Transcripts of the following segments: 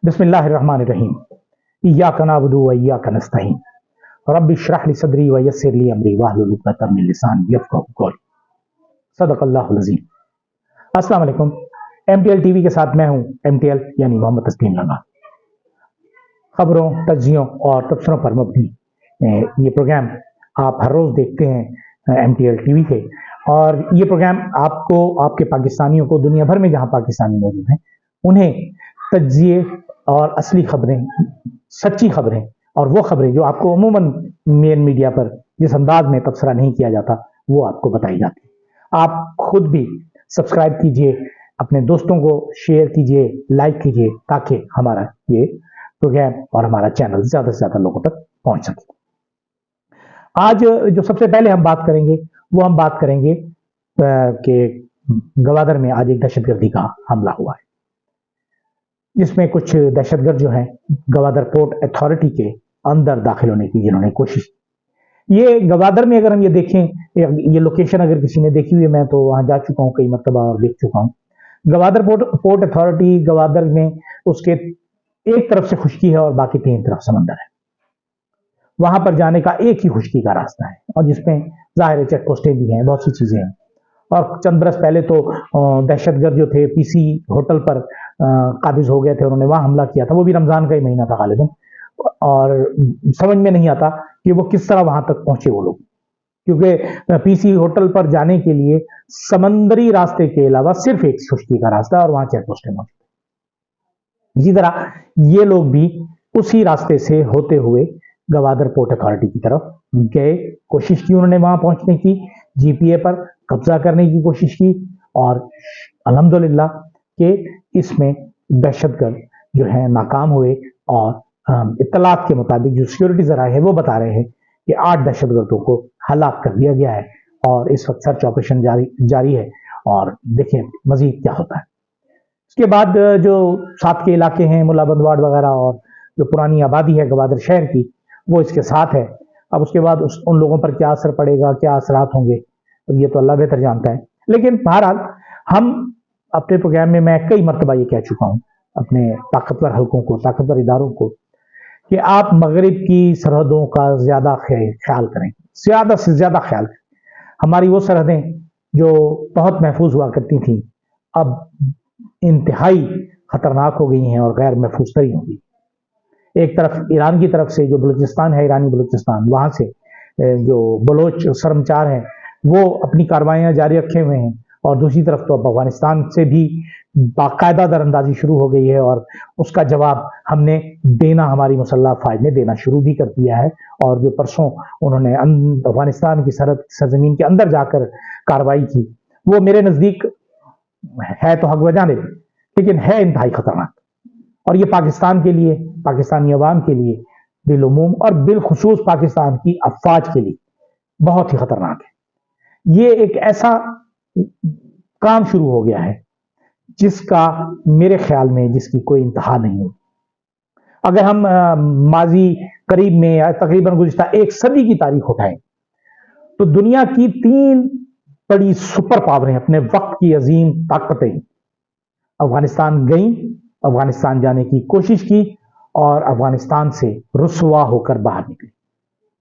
बिस्मिल्लाहिर्रहमानिर्रहीम। इय्याका नअबुदु व इय्याका नस्तईन। रब्बि इश्रह ली सदरी व यस्सिर ली अमरी वहलुल उक़दतम मिन लिसानी यफ़क़हू क़ौली। सदक़ल्लाहुल अज़ीम। अस्सलाम वालेकुम। MTL टीवी के साथ मैं हूं MTL यानी मोहम्मद तस्लीम लंगा। खबरों, तज्जियों और तबसरों पर मबनी ये प्रोग्राम आप हर रोज़ देखते हैं MTL टीवी के, और ये प्रोग्राम आपको, आपके पाकिस्तानियों को, दुनिया भर में जहां पाकिस्तानी मौजूद हैं उन्हें तज्जिए और असली खबरें, सच्ची खबरें और वो खबरें जो आपको अमूमन मेन मीडिया पर जिस अंदाज में तबसरा नहीं किया जाता वो आपको बताई जाती है। आप खुद भी सब्सक्राइब कीजिए, अपने दोस्तों को शेयर कीजिए, लाइक कीजिए, ताकि हमारा ये प्रोग्राम और हमारा चैनल ज़्यादा से ज़्यादा लोगों तक पहुंच सके। आज जो सबसे पहले हम बात करेंगे वो हम बात करेंगे कि गवादर में आज एक दहशतगर्दी का हमला हुआ है, जिसमें कुछ दहशतगर्द जो हैं गवादर पोर्ट अथॉरिटी के अंदर दाखिल होने की जिन्होंने कोशिश की। ये गवादर में अगर हम ये देखें, ये लोकेशन अगर किसी ने देखी हुई है, मैं तो वहां जा चुका हूँ कई मरतबा और देख चुका हूँ। गवादर पोर्ट अथॉरिटी गवादर में उसके एक तरफ से खुश्की है और बाकी तीन तरफ समंदर है। वहां पर जाने का एक ही खुश्की का रास्ता है, और जिसमें जाहिर चेक पोस्टें भी हैं, बहुत सी चीजें हैं। और चंद बरस पहले तो दहशतगर्द जो थे PC होटल पर काबिज हो गए थे, उन्होंने वहां हमला किया था। वो भी रमजान का ही महीना था गालिबन, और समझ में नहीं आता कि वो किस तरह वहां तक पहुंचे वो लोग, क्योंकि PC होटल पर जाने के लिए समंदरी रास्ते के अलावा सिर्फ एक खुश्की का रास्ता है और वहां चेक पोस्टें मौजूद। इसी तरह ये लोग भी उसी रास्ते से होते हुए गवादर पोर्ट अथॉरिटी की तरफ गए, कोशिश की उन्होंने वहां पहुंचने की, GPA पर कब्जा करने की कोशिश की, और अल्हम्दुलिल्लाह के इसमें दहशतगर्द जो है नाकाम हुए। और इत्तलात के मुताबिक जो सिक्योरिटी ज़राए हैं वो बता रहे हैं कि 8 दहशतगर्दों को हलाक कर दिया गया है, और इस वक्त सर्च ऑपरेशन जारी है, और देखिए मजीद क्या होता है। इसके बाद जो साथ के इलाके हैं, मुलाबंद वार्ड वगैरह, और जो पुरानी आबादी है गवादर शहर की, वो इसके साथ है। अब उसके बाद उन लोगों पर क्या असर पड़ेगा, क्या असरात होंगे, तो ये तो अल्लाह बेहतर जानता है। लेकिन बहरहाल हम अपने प्रोग्राम में, मैं कई मरतबा ये कह चुका हूँ अपने ताकतवर हलकों को, ताकतवर इदारों को, कि आप मगरिब की सरहदों का ज्यादा ख्याल करें, ज्यादा से ज्यादा ख्याल करें। हमारी वो सरहदें जो बहुत महफूज हुआ करती थी अब इंतहाई खतरनाक हो गई हैं और गैर महफूज तरी होंगी। एक तरफ ईरान की तरफ से जो बलूचिस्तान है, ईरानी बलूचिस्तान, वहां से जो बलोच शर्मचार हैं वो अपनी कार्रवाइयां जारी रखे हुए हैं, और दूसरी तरफ तो अब अफगानिस्तान से भी बाकायदा दरअंदाजी शुरू हो गई है, और उसका जवाब हमने देना, हमारी मुसल्लह अफवाज ने देना शुरू भी कर दिया है। और जो परसों उन्होंने अफगानिस्तान की सरजमीन के अंदर जाकर कार्रवाई की, वो मेरे नजदीक है तो हक बजानिब, लेकिन है इंतहाई खतरनाक। और ये पाकिस्तान के लिए, पाकिस्तानी अवाम के लिए बिलुमूम और बिलखुसूस पाकिस्तान की अफवाज के लिए बहुत ही खतरनाक है। ये एक ऐसा काम शुरू हो गया है जिसका मेरे ख्याल में जिसकी कोई इंतहा नहीं हो। अगर हम माजी करीब में या तकरीबन गुज़िश्ता एक सदी की तारीख उठाएं तो दुनिया की 3 बड़ी सुपर पावरें, अपने वक्त की अजीम ताकतें अफगानिस्तान गईं, अफगानिस्तान जाने की कोशिश की, और अफगानिस्तान से रुसवा होकर बाहर निकली।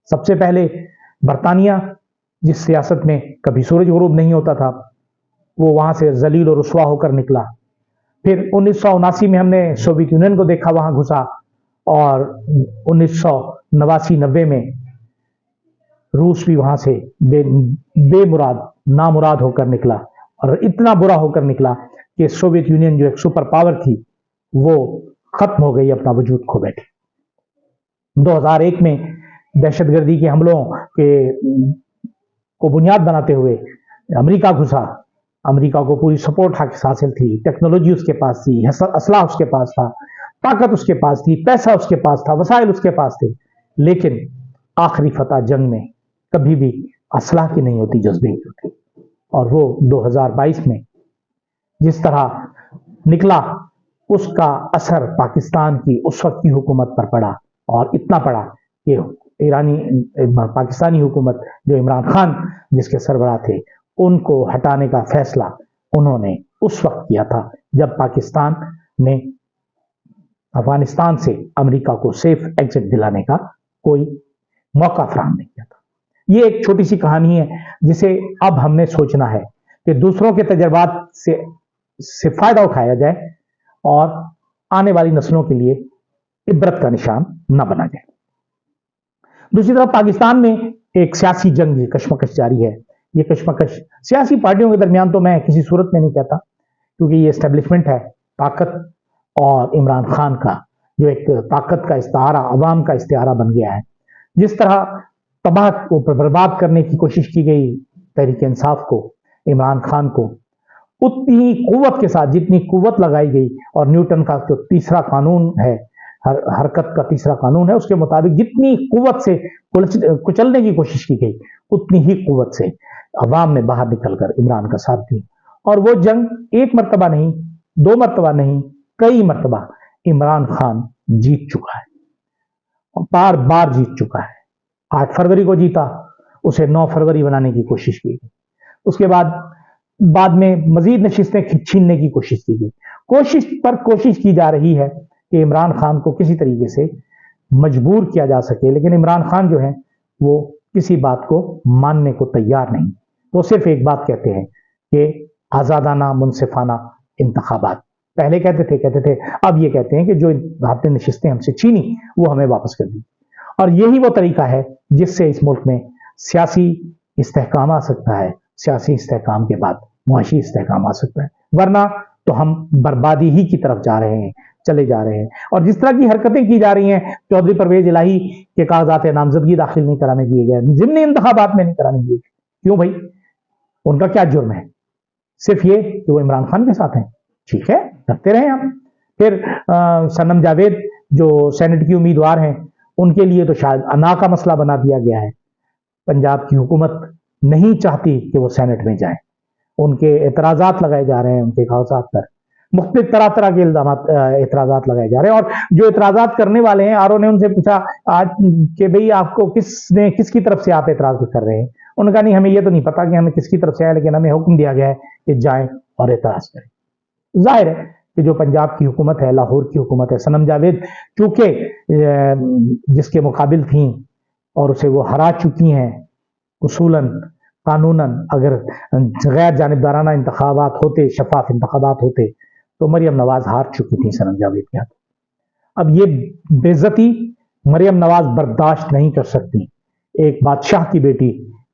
सबसे पहले बरतानिया, जिस सियासत में कभी सूरज गुरूब नहीं होता था, वो वहां से जलील और रुसवा होकर निकला। फिर 1979 में हमने सोवियत यूनियन को देखा, वहां घुसा, और 1989-90 में रूस भी वहां से बेमुराद, नामुराद होकर निकला, और इतना बुरा होकर निकला कि सोवियत यूनियन जो एक सुपर पावर थी वो खत्म हो गई, अपना वजूद खो बैठी। 2001 में दहशतगर्दी के हमलों को बुनियाद बनाते हुए अमेरिका घुसा। अमेरिका को पूरी सपोर्ट हासिल थी, टेक्नोलॉजी उसके पास थी, असलाह उसके पास था, ताकत उसके पास थी, पैसा उसके पास था, वसाइल उसके पास थे। लेकिन आखिरी फतह जंग में कभी भी असलाह की नहीं होती, जज्बे की होती। और वो 2022 में जिस तरह निकला, उसका असर पाकिस्तान की उस वक्त की हुकूमत पर पड़ा, और इतना पड़ा कि पाकिस्तानी हुकूमत जो इमरान खान जिसके सरबराह थे, उनको हटाने का फैसला उन्होंने उस वक्त किया था जब पाकिस्तान ने अफगानिस्तान से अमेरिका को सेफ एग्जिट दिलाने का कोई मौका फराहम नहीं किया था। ये एक छोटी सी कहानी है जिसे अब हमने सोचना है कि दूसरों के तजर्बात से फायदा उठाया जाए और आने वाली नस्लों के लिए इबरत का निशान न बना जाए। दूसरी तरफ पाकिस्तान में एक सियासी जंग कशमकश जारी है। ये कशमकश सियासी पार्टियों के दरमियान तो मैं किसी सूरत में नहीं कहता, क्योंकि ये एस्टेब्लिशमेंट है, ताकत और इमरान खान का जो एक ताकत का इस्तारा, अवाम का इस्तारा बन गया है। जिस तरह तबाह को बर्बाद करने की कोशिश की गई तहरीक इंसाफ को, इमरान खान को, उतनी ही कुव्वत के साथ जितनी कुव्वत लगाई गई और न्यूटन का जो तीसरा कानून है, हरकत का तीसरा कानून है, उसके मुताबिक जितनी कुव्वत से कुचलने की कोशिश की गई, उतनी ही कुव्वत से अवाम ने बाहर निकलकर इमरान का साथ दी। और वो जंग एक मरतबा नहीं, दो मरतबा नहीं, कई मरतबा इमरान खान जीत चुका है, बार बार जीत चुका है। 8 फरवरी को जीता, उसे 9 फरवरी बनाने की कोशिश की गई। उसके बाद में मजीद नशिस्तें छीनने की कोशिश की गई। कोशिश की जा रही है कि इमरान खान को किसी तरीके से मजबूर किया जा सके, लेकिन इमरान खान जो है वो किसी बात को मानने को तैयार नहीं। वो सिर्फ एक बात कहते हैं कि आजादाना मुनसिफाना इंतखाबात। पहले कहते थे, अब ये कहते हैं कि जो आपने नशिस्तें हमसे छीनी वो हमें वापस कर दी। और यही वो तरीका है जिससे इस मुल्क में सियासी इस्तेहकाम आ सकता है। सियासी इस्तेहकाम के बाद मुआशी इस्तेहकाम आ सकता है, वरना तो हम बर्बादी ही की तरफ चले जा रहे हैं। और जिस तरह की हरकतें की जा रही हैं, चौधरी परवेज इलाही के कागजात नामजदगी दाखिल नहीं कराने दिए गए, जिमनी इंतखाबात में नहीं कराने दिए, क्यों भाई? उनका क्या जुर्म है? सिर्फ ये कि वो इमरान खान के साथ हैं। ठीक है, करते रहे हम। फिर सनम जावेद जो सेनेट की उम्मीदवार हैं, उनके लिए तो शायद अना का मसला बना दिया गया है। पंजाब की हुकूमत नहीं चाहती कि वो सेनेट में जाए, उनके एतराजात लगाए जा रहे हैं, उनके कागजात पर मुख्तलिफ तरह के एतराजात लगाए जा रहे हैं। और जो एतराजात करने वाले हैं, आरओ ने उनसे पूछा आज कि भाई आपको किसकी तरफ से आप एतराज कर रहे हैं? उन्होंने कहा नहीं, हमें ये तो नहीं पता कि हमें किसकी तरफ से आया, लेकिन हमें हुक्म दिया गया है कि जाएं और एतराज करें। जाहिर है कि जो पंजाब की हुकूमत है, लाहौर की हुकूमत है, सनम जावेद चूंकि जिसके मुकाबिल थी और उसे वो हरा चुकी हैं, उसूलन कानूनन अगर गैर जानिबदाराना इंतखाबात होते, शफाफ इंतखाबात होते, तो मरियम नवाज हार चुकी थी सनम जावेद के हाथ। अब ये बेइज्जती मरियम नवाज बर्दाश्त नहीं कर सकती। एक बादशाह की बेटी,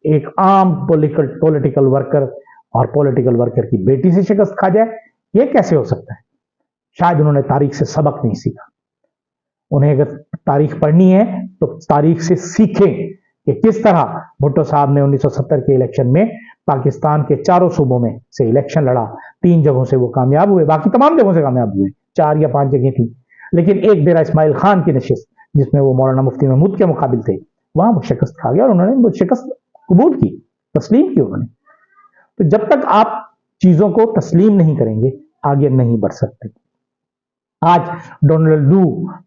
एक आम पॉलिटिकल वर्कर और पॉलिटिकल वर्कर की बेटी से शिकस्त खा जाए, ये कैसे हो सकता है? शायद उन्होंने तारीख से सबक नहीं सीखा। उन्हें अगर तारीख पढ़नी है तो तारीख से सीखें कि किस तरह भुट्टो साहब ने 1970 के इलेक्शन में पाकिस्तान के चारों सूबों में से इलेक्शन लड़ा। 3 जगहों से वो कामयाब हुए, बाकी तमाम जगहों से कामयाब हुए, 4 या 5 जगह थी, लेकिन एक डेरा इस्माइल खान की नशिस्त जिसमें वो मौलाना मुफ्ती महमूद के मुकाबिल थे, वहां वो शिकस्त खा गया और उन्होंने वो शिकस्त कबूल की, तस्लीम की उन्होंने। तो जब तक आप चीजों को तस्लीम नहीं करेंगे, आगे नहीं बढ़ सकते। आज डोनाल्ड लू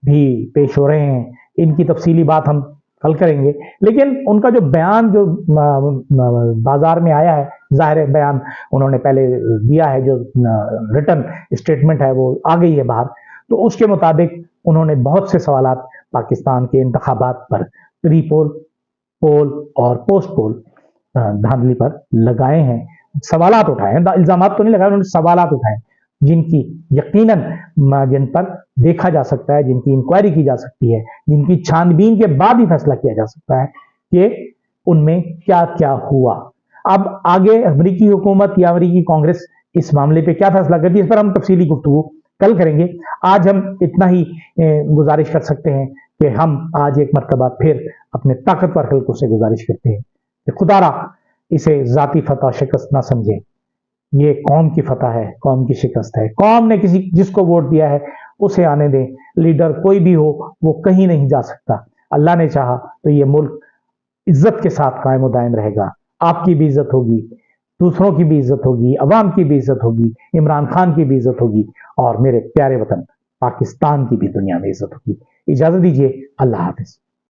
भी पेश हो रहे हैं, इनकी तफसीली बात हम कल करेंगे, लेकिन उनका जो बयान जो बाजार में आया है, जाहिर बयान उन्होंने पहले दिया है, जो रिटन स्टेटमेंट है वो आ गई है बाहर। तो उसके मुताबिक उन्होंने बहुत से सवालात पाकिस्तान के इंतखाबात पर, प्री पोल, पोल और पोस्ट पोल धांधली पर लगाए हैं, सवालात उठाए हैं, इल्जामात तो नहीं लगाए, उन्होंने सवालात उठाए जिनकी यकीनन जिन पर देखा जा सकता है, जिनकी इंक्वायरी की जा सकती है, जिनकी छानबीन के बाद ही फैसला किया जा सकता है कि उनमें क्या क्या हुआ। अब आगे अमेरिकी हुकूमत या अमेरिकी कांग्रेस इस मामले पे क्या फैसला करती है, इस पर हम तफसीली गुफ्तगू कल करेंगे। आज हम इतना ही गुजारिश कर सकते हैं कि हम आज एक मरतबा फिर अपने ताकतवर हल्कों से गुजारिश करते हैं कि खुदारा इसे जाती फतह शिकस्त ना समझे, ये कौम की फतह है, कौम की शिकस्त है। कौम ने जिसको वोट दिया है उसे आने दें, लीडर कोई भी हो वो कहीं नहीं जा सकता। अल्लाह ने चाहा तो ये मुल्क इज्जत के साथ कायम व दायम रहेगा। आपकी भी इज्जत होगी, दूसरों की भी इज्जत होगी, अवाम की भी इज्जत होगी, इमरान खान की भी इज्जत होगी, और मेरे प्यारे वतन पाकिस्तान की भी दुनिया में इज्जत होगी। इजाजत दीजिए, अल्लाह हाफिज।